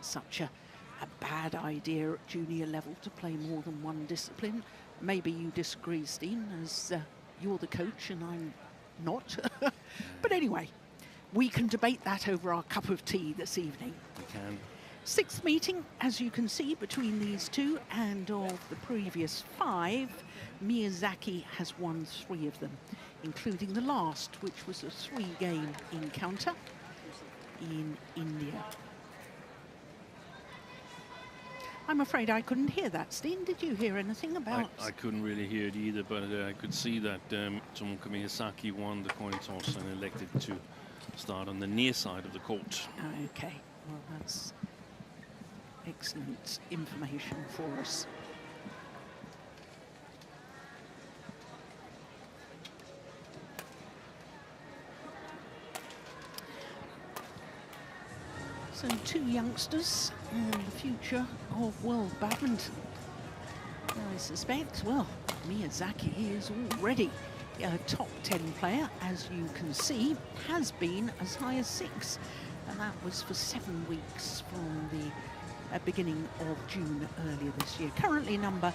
such a bad idea at junior level to play more than one discipline. Maybe you disagree, Steen, as you're the coach and I'm not. But anyway, we can debate that over our cup of tea this evening. We can. Sixth meeting, as you can see, between these two, and of the previous 5, Miyazaki has won 3 of them, including the last, which was a 3-game encounter in India. I'm afraid I couldn't hear that. Steen, did you hear anything about? I couldn't really hear it either, but I could see that Tomoka Miyazaki won the coin toss and elected to start on the near side of the court. Okay, well, that's excellent information for us. So 2 youngsters and the future of world badminton. I suspect, well, Miyazaki is already a top 10 player, as you can see, has been as high as 6. And that was for 7 weeks from the beginning of June earlier this year. Currently number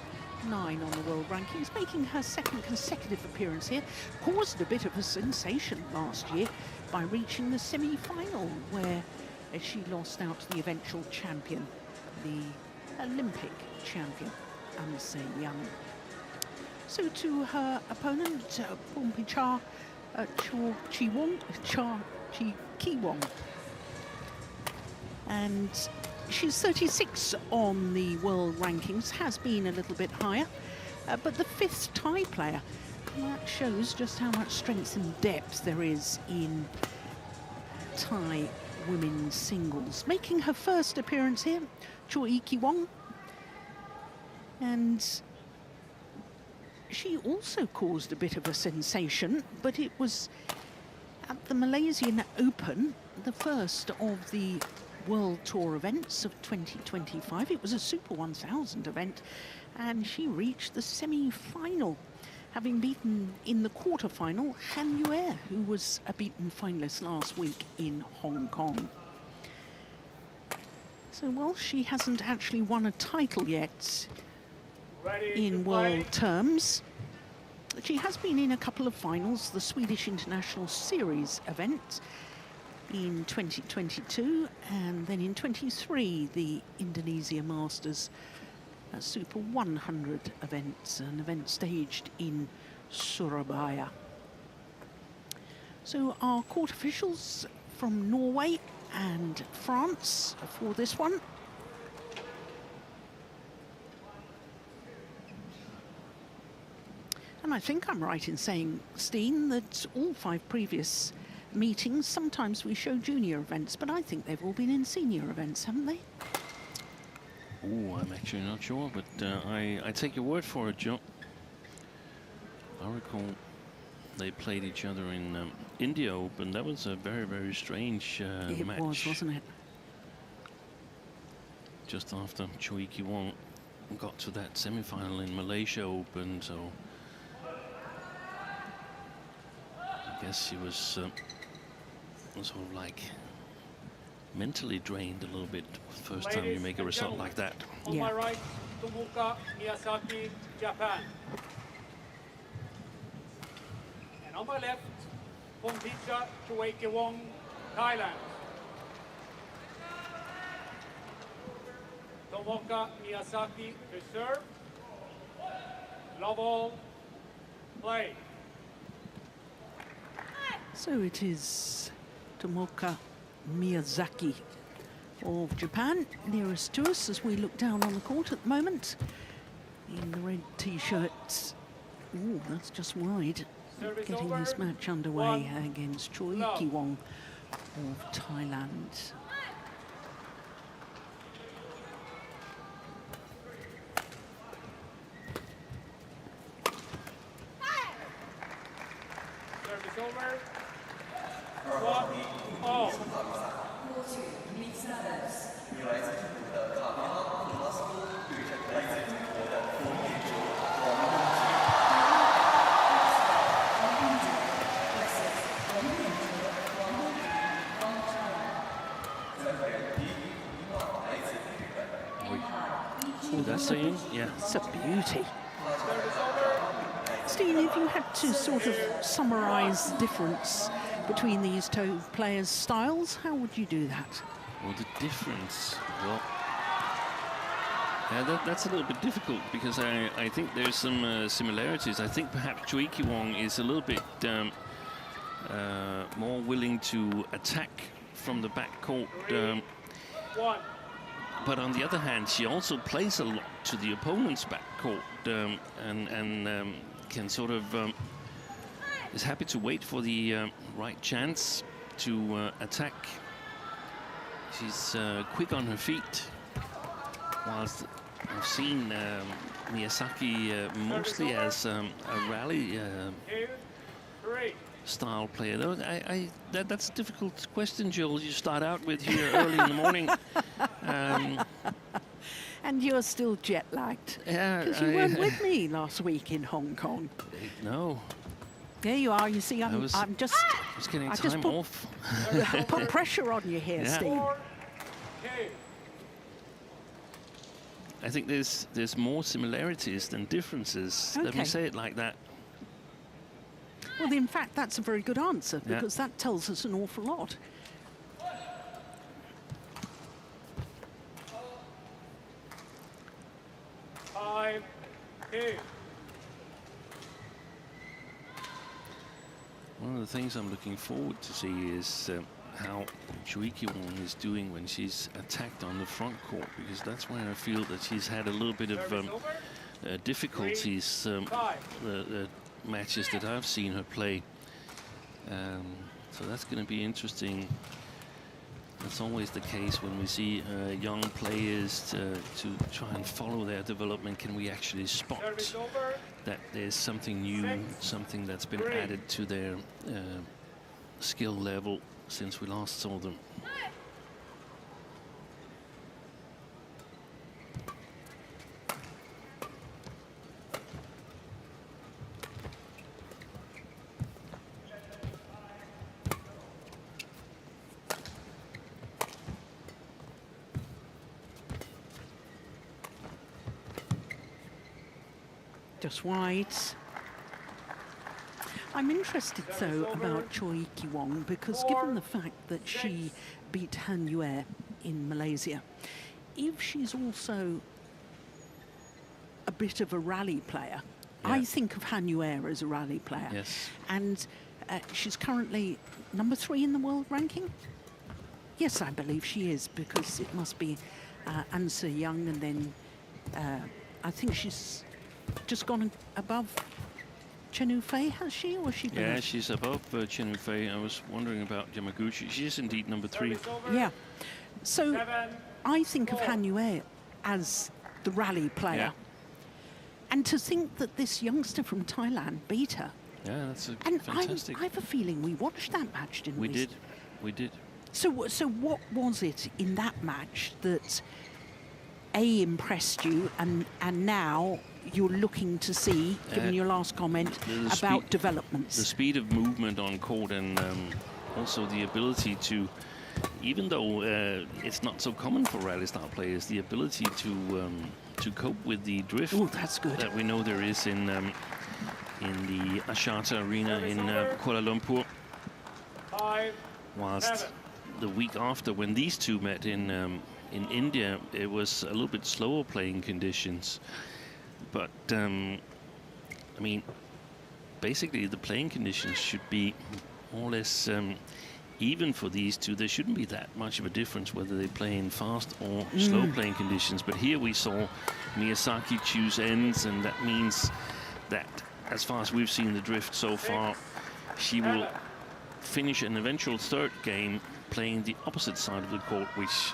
9 on the world rankings, making her 2nd consecutive appearance here. Caused a bit of a sensation last year by reaching the semi-final, where she lost out to the eventual champion, the Olympic champion, Amse Young. So to her opponent, Pornpicha Choeikeewong. And she's 36 on the world rankings, has been a little bit higher, but the 5th Thai player. And that shows just how much strength and depth there is in Thai women's singles. Making her first appearance here, Choeikeewong. And she also caused a bit of a sensation, but it was at the Malaysian Open, the first of the World Tour events of 2025. It was a Super 1000 event, and she reached the semi-final, having beaten in the quarter-final Han Yue, who was a beaten finalist last week in Hong Kong. So while she hasn't actually won a title yet in world terms, she has been in a couple of finals, the Swedish International Series event in 2022, and then in 23, the Indonesia Masters Super 100 events, an event staged in Surabaya. So our court officials from Norway and France for this one. And I think I'm right in saying, Steen, that all 5 previous meetings, sometimes we show junior events, but I think they've all been in senior events, haven't they? Oh, I'm actually not sure, but I take your word for it, Joe. I recall they played each other in India Open. That was a very, very strange match. It was, wasn't it? Just after Choeikeewong got to that semi-final in Malaysia Open, so I guess she was sort of like mentally drained a little bit first time you make a result like that. On my right, Tomoka Miyazaki, Japan. And on my left, Pornpicha Choeikeewong, Thailand. Tomoka Miyazaki to serve. Love all, play. So it is Tomoka Miyazaki of Japan, nearest to us as we look down on the court at the moment. In the red t-shirts. Oh, that's just wide. Service Getting over. this match underway against Choeikeewong of Thailand. Service over. 1-all. That's saying, yeah. It's a beauty. Steve, if you had to sort of summarise the difference between these two players' styles, how would you do that? Well, the difference, well, yeah, that's a little bit difficult because I think there's some similarities. I think perhaps Choeikeewong is a little bit more willing to attack from the backcourt. But on the other hand, she also plays a lot to the opponent's backcourt and can sort of is happy to wait for the right chance to attack. She's quick on her feet, whilst I've seen Miyazaki mostly as a rally style player. Though that's a difficult question, Jill. You start out with here early in the morning. And you're still jet lagged. Yeah, because you weren't with me last week in Hong Kong. No. There you are. You see, I'm just. I was getting time off. Put pressure on you here, Yeah. Steve. I think there's more similarities than differences. Let me Okay. say it like that. Well, in fact, that's a very good answer because that tells us an awful lot. One of the things I'm looking forward to see is how Choeikeewong is doing when she's attacked on the front court, because that's where I feel that she's had a little bit of difficulties, the matches that I've seen her play. So that's going to be interesting. That's always the case when we see young players to try and follow their development. Can we actually spot that there's something new, something that's been added to their skill level since we last saw them? Just wide. I'm interested, though, about Choeikeewong because given the fact that she beat Han Yue in Malaysia, if she's also a bit of a rally player, I think of Han Yue as a rally player. Yes. And she's currently number 3 in the world ranking. Yes, I believe she is, because it must be An Se Young, and then I think she's just gone above Chen Yufei, has she, or has she been? Yeah, she's above Chen Yufei. I was wondering about Yamaguchi. She is indeed number 3. Yeah. So I think of Han Yue as the rally player. Yeah. And to think that this youngster from Thailand beat her. Yeah, that's fantastic. I have a feeling we watched that match, didn't we? We did. So what was it in that match that impressed you, and now you're looking to see, given your last comment, about developments? The speed of movement on court, and also the ability to, even though it's not so common for rally style players, the ability to cope with the drift. Oh, that's good. That we know there is in the Shenzhen Arena in Kuala Lumpur. Whilst the week after, when these two met in India, it was a little bit slower playing conditions. But I mean, basically the playing conditions should be more or less even for these two. There shouldn't be that much of a difference whether they play in fast or slow playing conditions. But here we saw Miyazaki choose ends, and that means that, as far as we've seen the drift so far, she will finish an eventual third game playing the opposite side of the court, which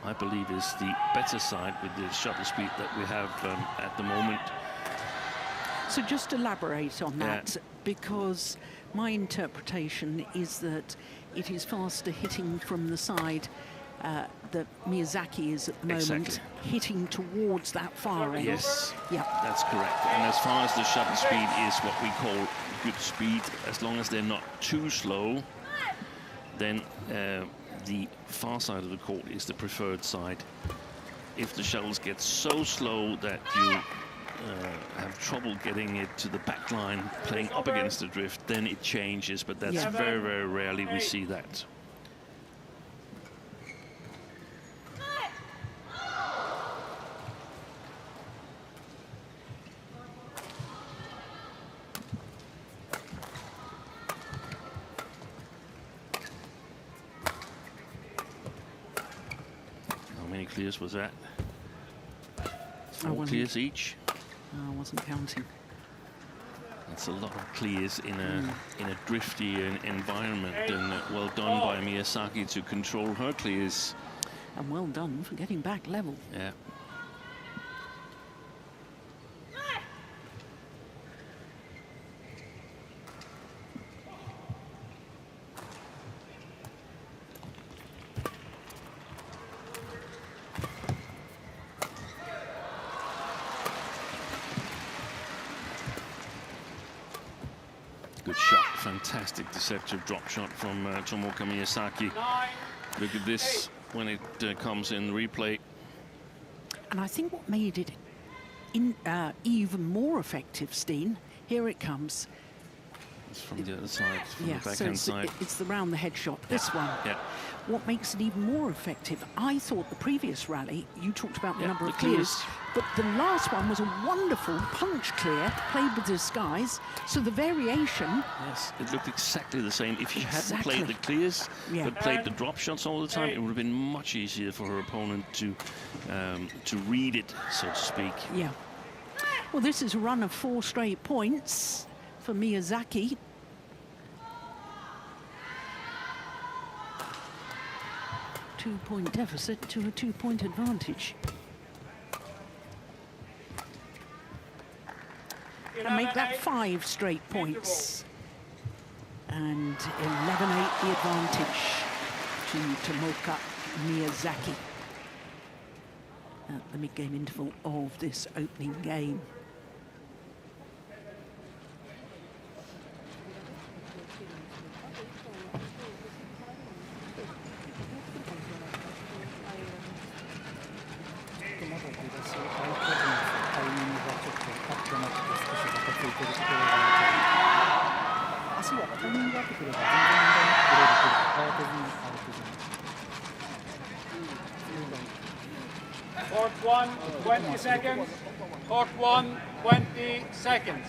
I believe is the better side with the shuttle speed that we have at the moment. So just elaborate on that, because my interpretation is that it is faster hitting from the side that Miyazaki is at the moment, hitting towards that far end. Yes, yeah, that's correct. And as far as the shuttle speed is what we call good speed, as long as they're not too slow, then the far side of the court is the preferred side. if the shuttles get so slow that you have trouble getting it to the back line, playing up against the drift, then it changes. But that's very, very rarely we see that. How many clears was that? 4 clears each. I wasn't counting. That's a lot of clears in a drifty environment, and well done by Miyazaki to control her clears. And well done for getting back level. Yeah. Good shot, fantastic deceptive drop shot from Tomoka Miyazaki. Look at this when it comes in replay. And I think what made it even more effective, Steen, here it comes. It's from the other side, from the so backhand side. it's the round the head shot, this one. Yeah. What makes it even more effective? I thought the previous rally, you talked about the number of clears, but the last one was a wonderful punch clear, played with disguise, so the variation... Yes, it looked exactly the same. If she hadn't played the clears, but played the drop shots all the time, it would have been much easier for her opponent to read it, so to speak. Yeah. Well, this is a run of 4 straight points for Miyazaki. Two-point deficit to a 2-point advantage. And make that 5 straight points. And 11-8 the advantage to Tomoka Miyazaki at the mid-game interval of this opening game. Court 1, 20 seconds. Court 1, 20 seconds.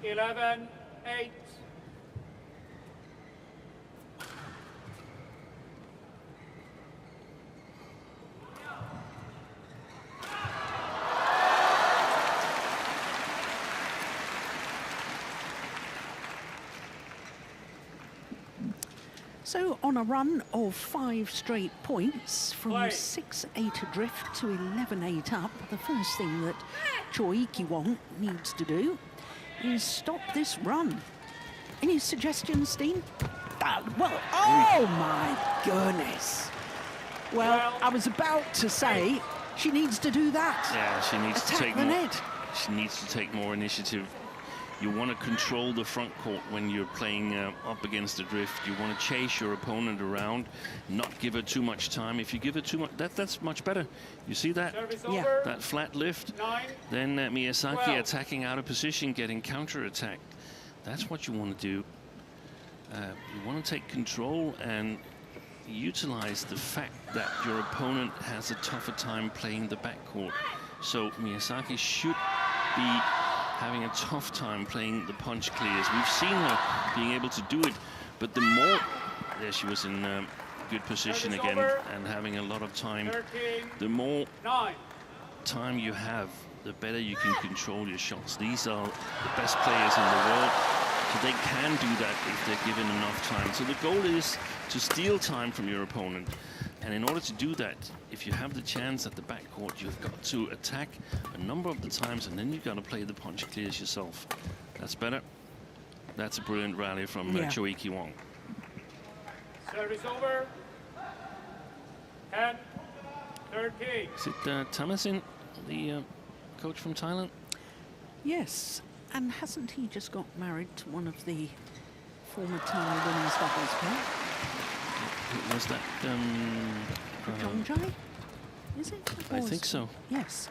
Eleven, 8. So on a run of 5 straight points, from 6-8 adrift to 11-8 up, the first thing that Choeikeewong needs to do is stop this run. Any suggestions, Steen? Well, oh my goodness. Well, I was about to say she needs to do that. Yeah, she needs to take the more. net. She needs to take more initiative. You want to control the front court when you're playing up against the drift. You want to chase your opponent around, not give her too much time. If you give her too much, that's much better. You see that? Yeah. That flat lift. 9, then Miyazaki 12. attacking out of position, getting counter-attacked. That's what you want to do. You want to take control and utilize the fact that your opponent has a tougher time playing the backcourt. So Miyazaki should be having a tough time playing the punch clears. We've seen her being able to do it, but the more... There she was in good position again and having a lot of time. 13, The more 9. time you have, the better you can control your shots. These are the best players in the world, so they can do that if they're given enough time. So the goal is to steal time from your opponent. And in order to do that, if you have the chance at the backcourt, you've got to attack a number of the times, and then you've got to play the punch clears yourself. That's better. That's a brilliant rally from Choeikeewong. Service over. 10. 13. Is it Tamasin, the coach from Thailand? Yes, and hasn't he just got married to one of the former Thai women's doubles pair? Was that? Jongjae? Is it? I think so. Yes.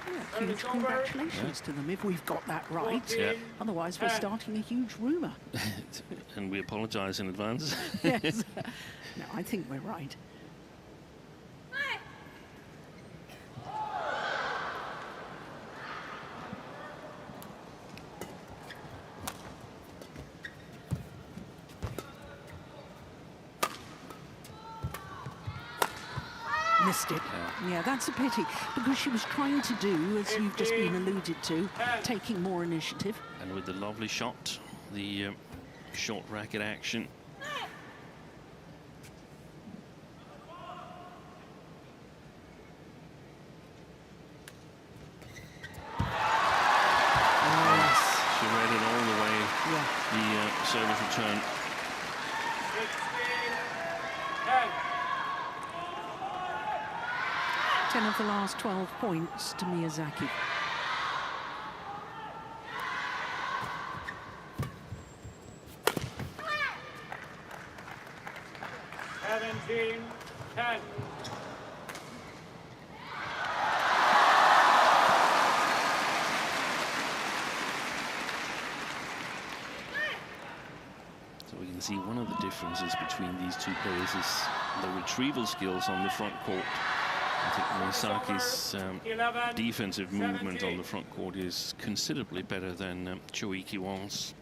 Yeah, huge congratulations to them if we've got that right. Yeah. Otherwise, we're starting a huge rumour. And we apologise in advance. Yes. No, I think we're right. Missed it. Yeah, that's a pity, because she was trying to do, as you've just been alluded to, taking more initiative. And with the lovely shot, the short racket action. Yes. She read it all the way. Yeah. The service return. 10 of the last 12 points to Miyazaki. Seventeen, 10. So we can see one of the differences between these two players is the retrieval skills on the front court. I think Miyazaki's defensive movement on the front court is considerably better than Choeikeewong's.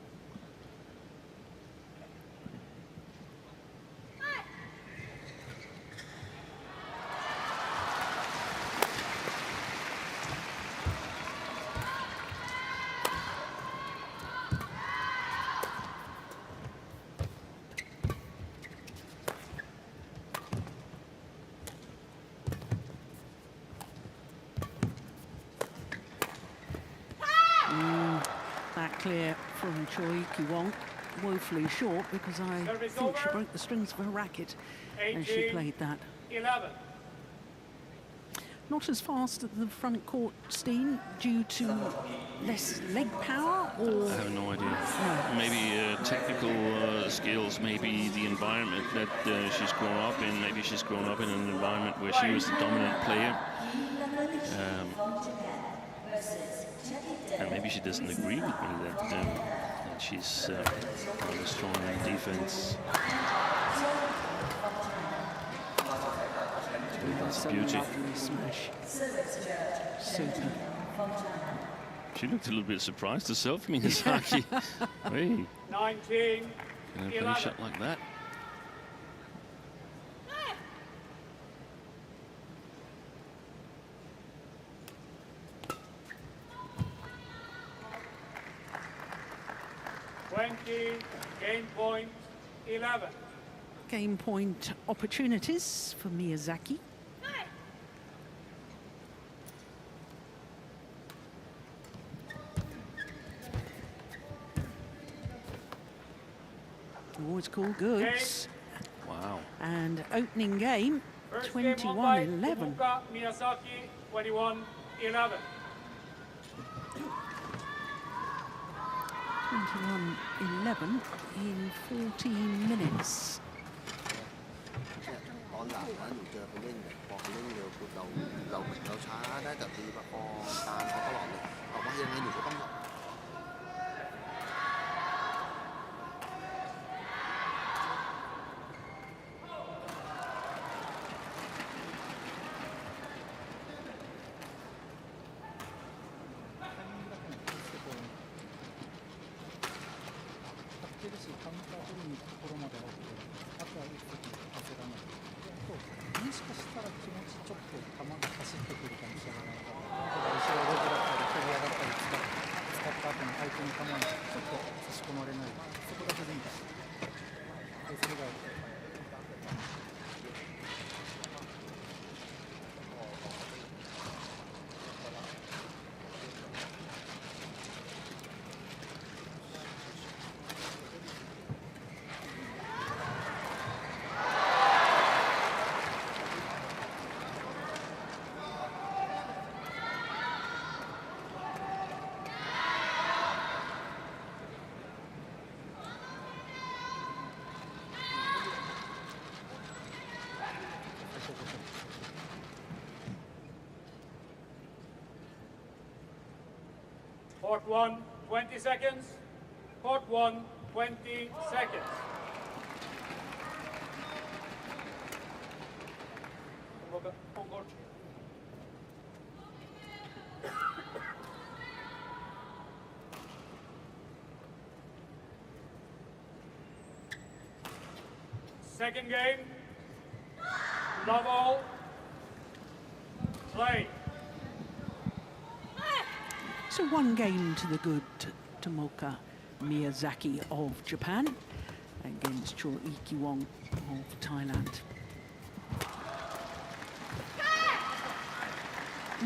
That clear from Choeikeewong, woefully short, because I think she broke the strings of her racket as she played that. 11. Not as fast at the front court, Steen, due to less leg power, or? I have no idea. No. Maybe technical skills, maybe the environment that she's grown up in. Maybe she's grown up in an environment where she was the dominant player. And maybe she doesn't agree with me that she's rather strong in defense. That's a beauty. Lovely smash. Super. She looked a little bit surprised herself, Miyazaki. Hey, 19, can I play a shot like that? game point, 11. Game point opportunities for Miyazaki. Always cool goods. Wow. And opening game, First game won by 21-11. Tomoka Miyazaki, 21-11. 21-11 in 14 minutes. ตอนหลังนะหนูเจอเขาเล่นเนี่ยพอเขาเล่นเร็วปุ๊บเราเหมือนเราช้าได้แต่ตีประคองตามเขาตลอดเลยเอาว่ายังไงหนูก็ต้อง もしかしたら気持ちちょっと球が走ってくるかもしれないから、後ろロブだったり蹴り上がったり使って Court 1, 20 seconds. Court 1, 20 seconds. On court. Second game. Love all. Play. So one game to the good Tomoka Miyazaki of Japan against Choeikeewong of Thailand.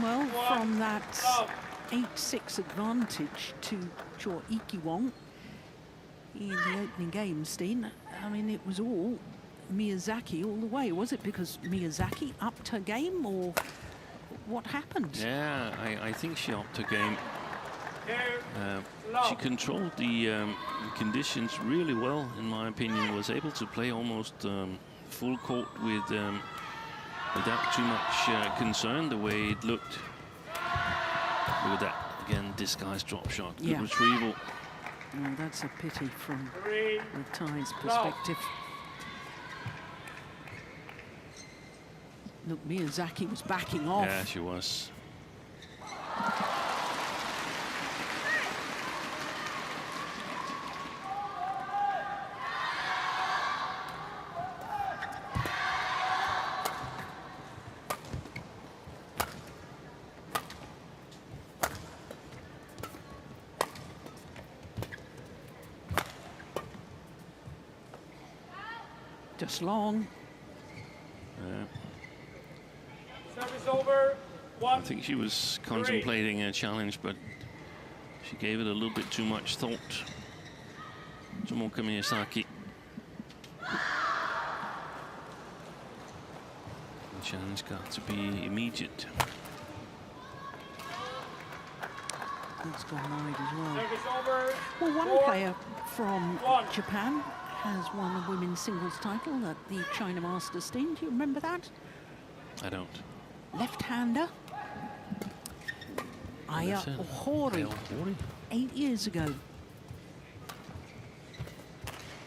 Well, from that 8-6 advantage to Choeikeewong in the opening game, Steen, I mean, it was all Miyazaki all the way, was it? Because Miyazaki upped her game, or what happened? Yeah, I think she upped her game. She controlled the conditions really well, in my opinion. Was able to play almost full court without too much concern, the way it looked. Look at that, again, disguised drop shot, good retrieval. Oh, that's a pity from the Thai's perspective. Look, Miyazaki was backing off. Yeah, she was. Just long. Service over. I think she was contemplating a challenge, but she gave it a little bit too much thought. Tomoka Miyazaki. The challenge got to be immediate. It's gone wide as well. Service over. Well, one player from Japan has won a women's singles title at the China Masters. Do you remember that? I don't. Left-hander. Aya Ohori, 8 years ago.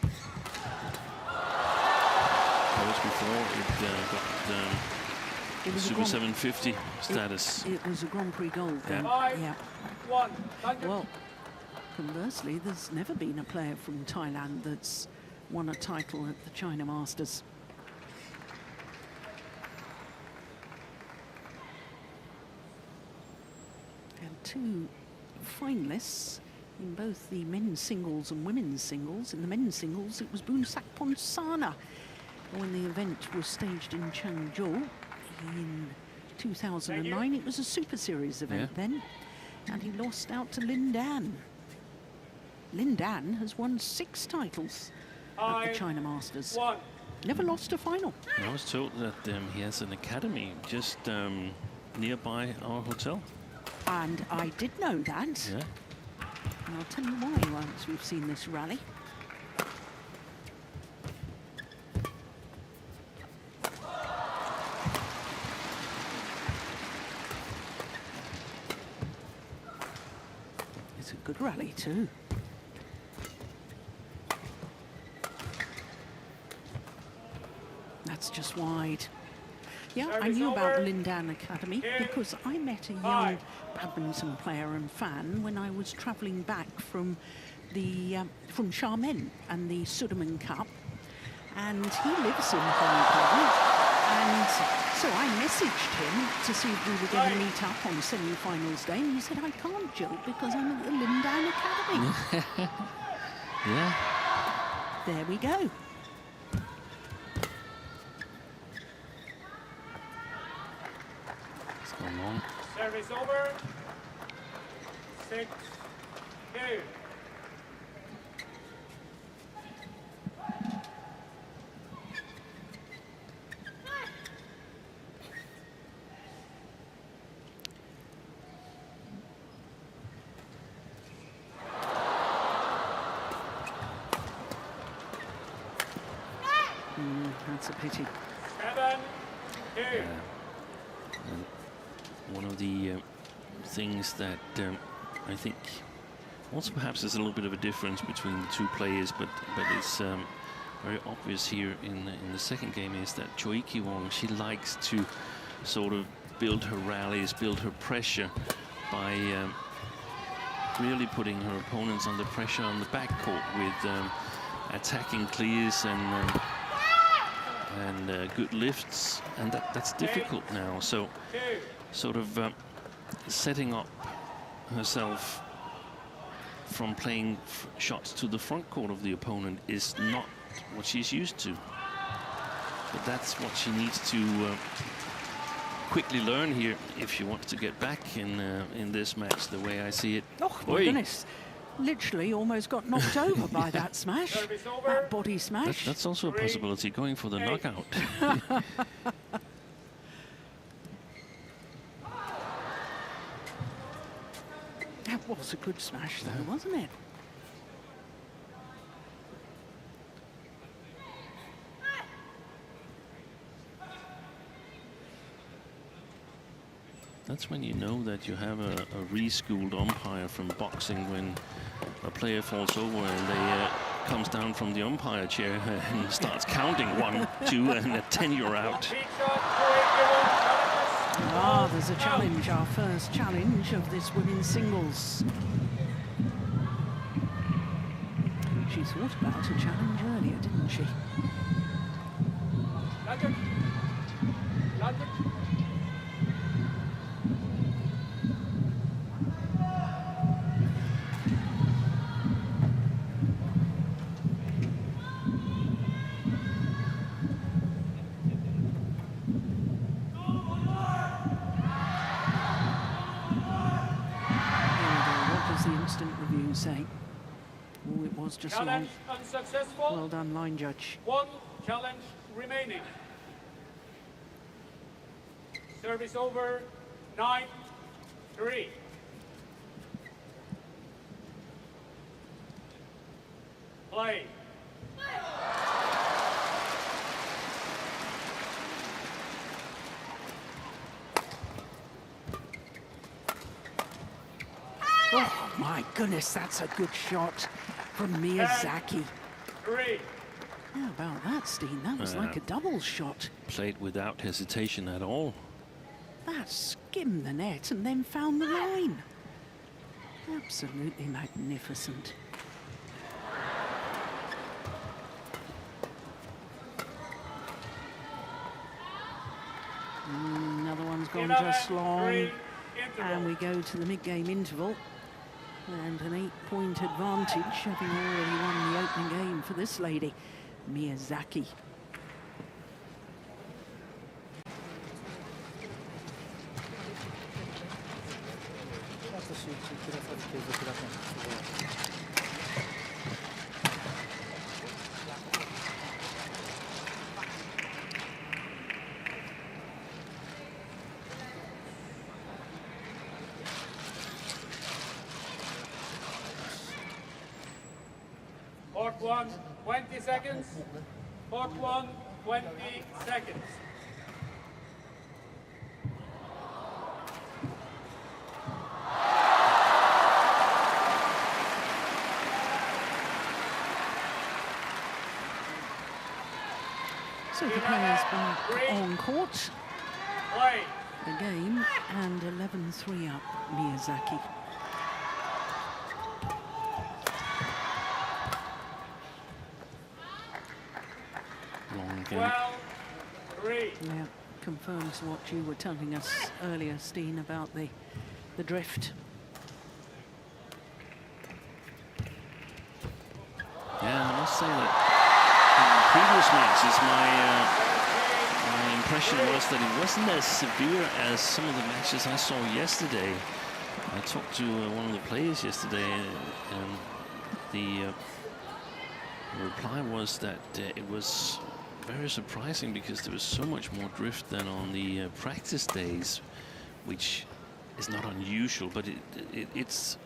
That was before it got Super 750 status. It was a Grand Prix gold then. Yeah. Well, conversely, there's never been a player from Thailand that's won a title at the China Masters. And two finalists in both the men's singles and women's singles. In the men's singles, it was Boonsak Ponsana when the event was staged in Changzhou in 2009. It was a Super Series event then, and he lost out to Lin Dan. Lin Dan has won 6 titles at the China Masters. Never lost a final. I was told that he has an academy just nearby our hotel. And I did know that. Yeah. And I'll tell you why once we've seen this rally. It's a good rally too. That's just wide. Yeah, I knew about Lin Dan Academy because I met a young badminton player and fan when I was travelling back from the from Xiamen and the Sudirman Cup, and he lives in Hong Kong, and so I messaged him to see if we were going to meet up on semi-finals day, and he said, I can't, Jill, because I'm at the Lin Dan Academy. Yeah. There we go. Long. Service over. 6-2. That's a pity. 7-2. One of the things that I think Also, perhaps there's a little bit of a difference between the two players, but it's very obvious here in the second game is that Choeikeewong, she likes to sort of build her rallies, build her pressure by really putting her opponents under pressure on the backcourt with attacking clears and good lifts, and that's difficult now. So sort of setting up herself from playing shots to the front court of the opponent is not what she's used to. But that's what she needs to quickly learn here if she wants to get back in this match, the way I see it. Oh, my goodness. Literally almost got knocked over by that smash, that body smash. That's also a possibility, going for the knockout. That was a good smash, though, wasn't it? That's when you know that you have a re-schooled umpire from boxing, when a player falls over and they comes down from the umpire chair and starts counting 1, 2, and at 10 you're out. Ah, there's a challenge, our first challenge of this women's singles. She thought about a challenge earlier, didn't she? Say, oh, it was just long. Unsuccessful. Well done, line judge. 1 challenge remaining. Service over. 9-3. Play. Oh my goodness, that's a good shot from Miyazaki. 3. How about that, Steen? That was like a double shot. Played without hesitation at all. That skimmed the net and then found the line. Absolutely magnificent. Another one's gone just long. And we go to the mid-game interval. And an 8-point advantage, having already won the opening game for this lady, Miyazaki. Court 1, 20 seconds. Court 1, 20 seconds. So the players back on court. Play. The game, and 11-3 up, Miyazaki. Long game. 12-3. Yeah, confirms what you were telling us earlier, Steen, about the drift. Yeah, I must say that in previous matches, my impression was that it wasn't as severe as some of the matches I saw yesterday. I talked to one of the players yesterday, and the reply was that it was very surprising because there was so much more drift than on the practice days, which is not unusual, but it's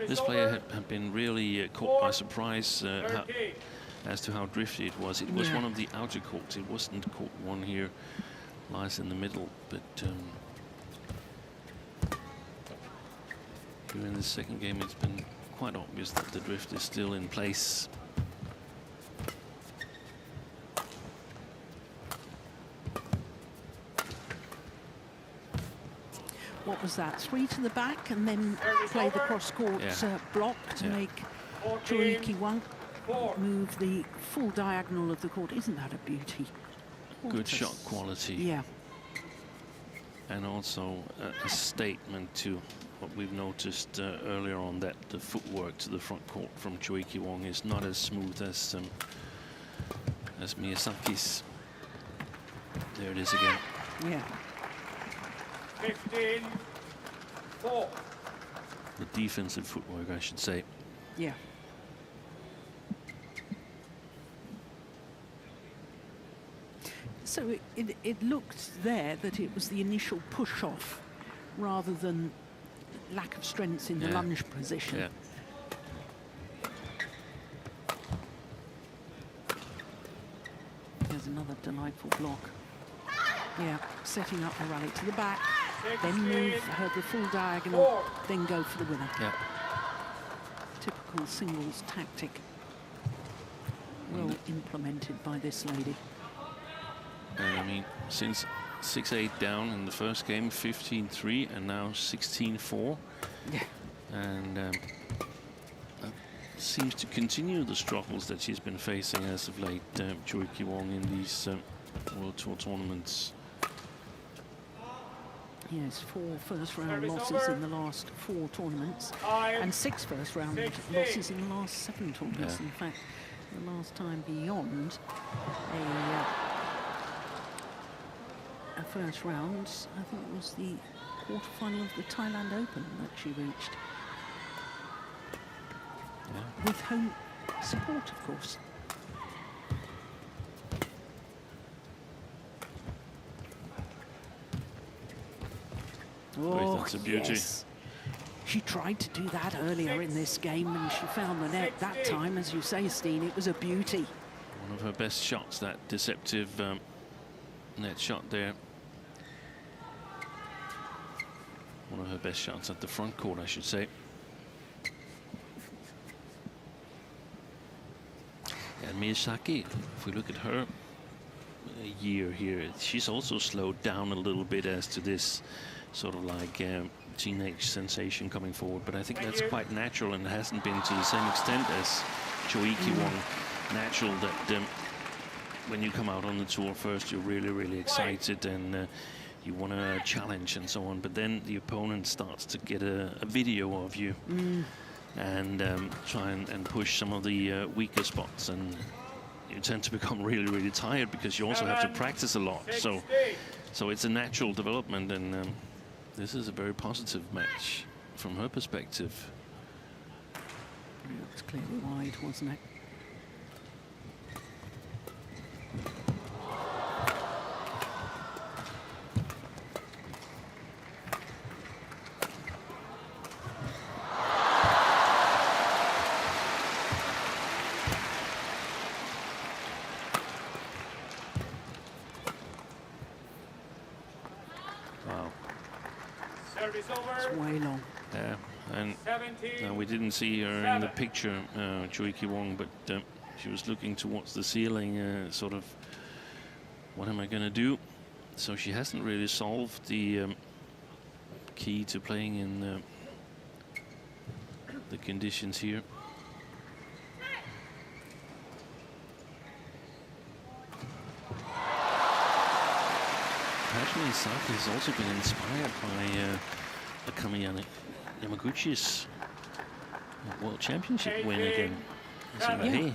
this player had been really caught by surprise as to how drifty it was. It was one of the outer courts. It wasn't court 1 here, lies in the middle, but here in the second game it's been quite obvious that the drift is still in place. What was that? 3 to the back and then play the cross-court block to make Choeikeewong move the full diagonal of the court. Isn't that a beauty? Good shot quality. Yeah. And also a statement to what we've noticed earlier on, that the footwork to the front court from Choeikeewong is not as smooth as Miyazaki's. There it is again. Yeah. 15-4. The defensive footwork, I should say. Yeah. So it looked there that it was the initial push-off rather than lack of strength in the lunge position. Yeah. There's another delightful block. Yeah, setting up the rally to the back, then move her the full diagonal, then go for the winner. Yeah. Typical singles tactic. Well implemented by this lady. And I mean, since 6-8 down in the first game, 15-3, and now 16-4. Yeah. And seems to continue the struggles that she's been facing as of late, Choeikeewong, in these World Tour tournaments. Yes, 4 first-round losses in the last 4 tournaments, and 6 first-round losses in the last 7 tournaments. Yeah. In fact, the last time beyond a first round, I think it was the quarterfinal of the Thailand Open that she reached. Yeah. With home support, of course. Oh, that's a beauty. Yes. She tried to do that earlier in this game and she found the net that time. As you say, Steen, it was a beauty. One of her best shots, that deceptive net shot there. One of her best shots at the front court, I should say. And Miyazaki, if we look at her year here, she's also slowed down a little bit as to this sort of like teenage sensation coming forward, but I think that's quite natural and hasn't been to the same extent as Choeikeewong. Natural that when you come out on the tour first, you're really excited and you want to challenge and so on, but then the opponent starts to get a video of you and try and push some of the weaker spots, and you tend to become really tired because you also have to practice a lot. So it's a natural development, and this is a very positive match from her perspective. It was clearly wide, wasn't it? It's way long. Yeah, and we didn't see her in the picture, Choeikeewong, but she was looking towards the ceiling, sort of, what am I going to do? So she hasn't really solved the key to playing in the conditions here. Perhaps Miyazaki has also been inspired by Akami Yamaguchi's World Championship win again. So, hey,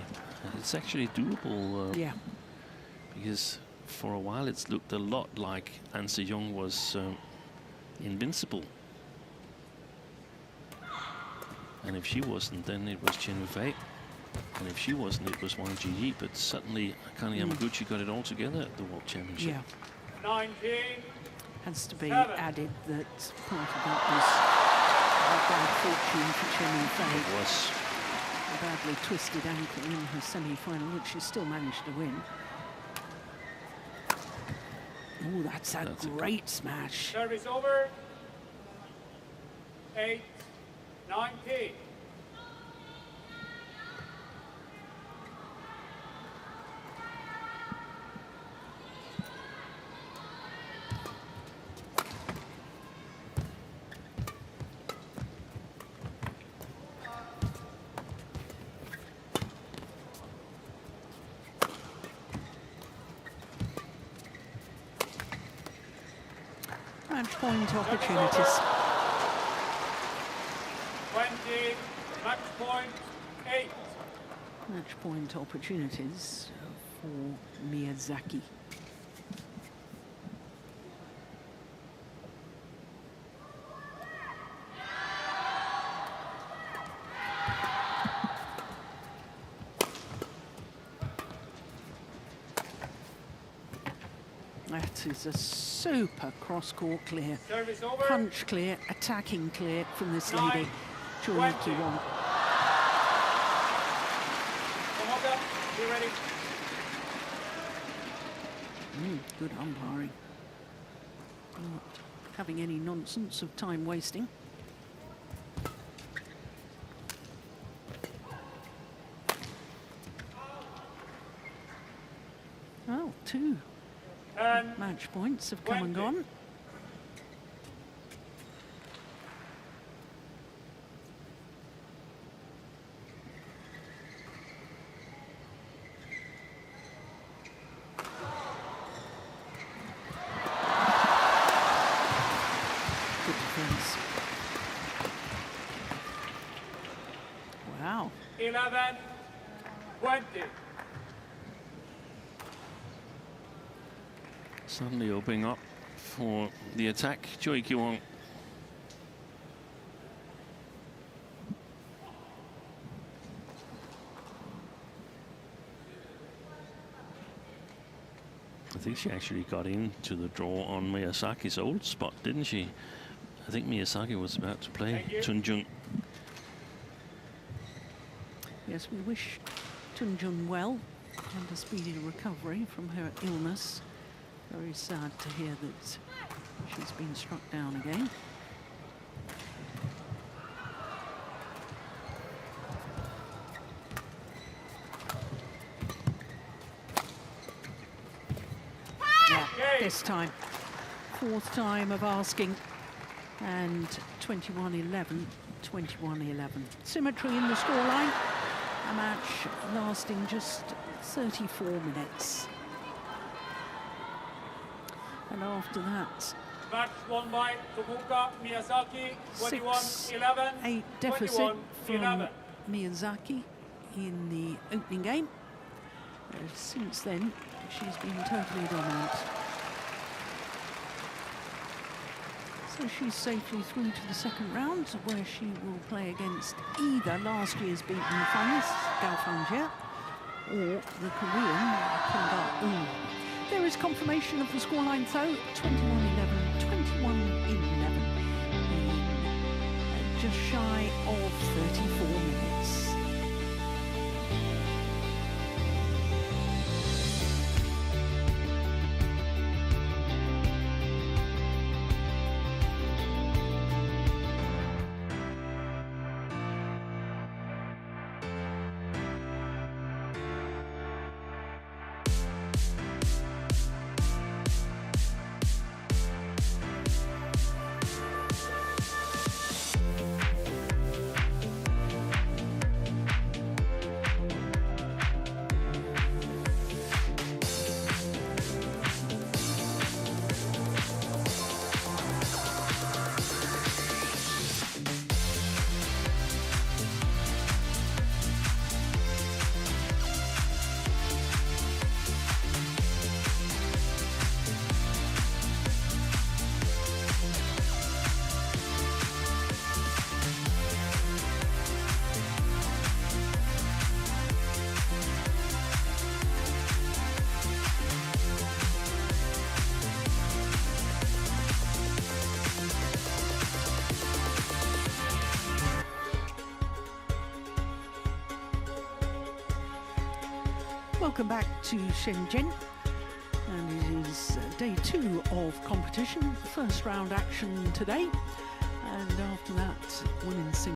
it's actually doable. Because for a while it's looked a lot like An Se-young was invincible. And if she wasn't, then it was Chen Yufei. And if she wasn't, it was Wang Ji. But suddenly Akane Yamaguchi got it all together at the World Championship. Yeah. 19. Has to be added that part of that was bad fortune for Chen Yufei. It was. A badly twisted ankle in her semi-final, which she still managed to win. Oh, that's a great smash. Service over. 8-19. match point opportunities. 20, match point 8. Match point opportunities for Miyazaki. That is a super cross-court clear, Service over. punch clear, attacking clear from this lady, 9, Choeikeewong. Tomoka, be ready. Good umpiring. Not having any nonsense of time wasting. Oh, 2 10, match points have come and 20. gone. Good defense. Wow. 11, 20. Suddenly opening up for the attack, Choeikeewong. I think she actually got into the draw on Miyazaki's old spot, didn't she? I think Miyazaki was about to play Tunjung. Yes, we wish Tunjung well and a speedy recovery from her illness. Very sad to hear that she's been struck down again. Yeah, this time. 4th time of asking. And 21-11, 21-11. Symmetry in the scoreline. A match lasting just 34 minutes. And after that, Match won by Tomoka Miyazaki, 21-11. 6-8 deficit from 21-11. Miyazaki in the opening game. Since then, she's been totally dominant. So she's safely through to the second round, where she will play against either last year's beaten finalist, Gao Fangjia, or the Korean, Kim Ga-eun. There is confirmation of the scoreline, though, 21-11, 21-11, just shy of 34 minutes. Welcome back to Shenzhen, and it is day 2 of competition, first round action today, and after that, women's singles.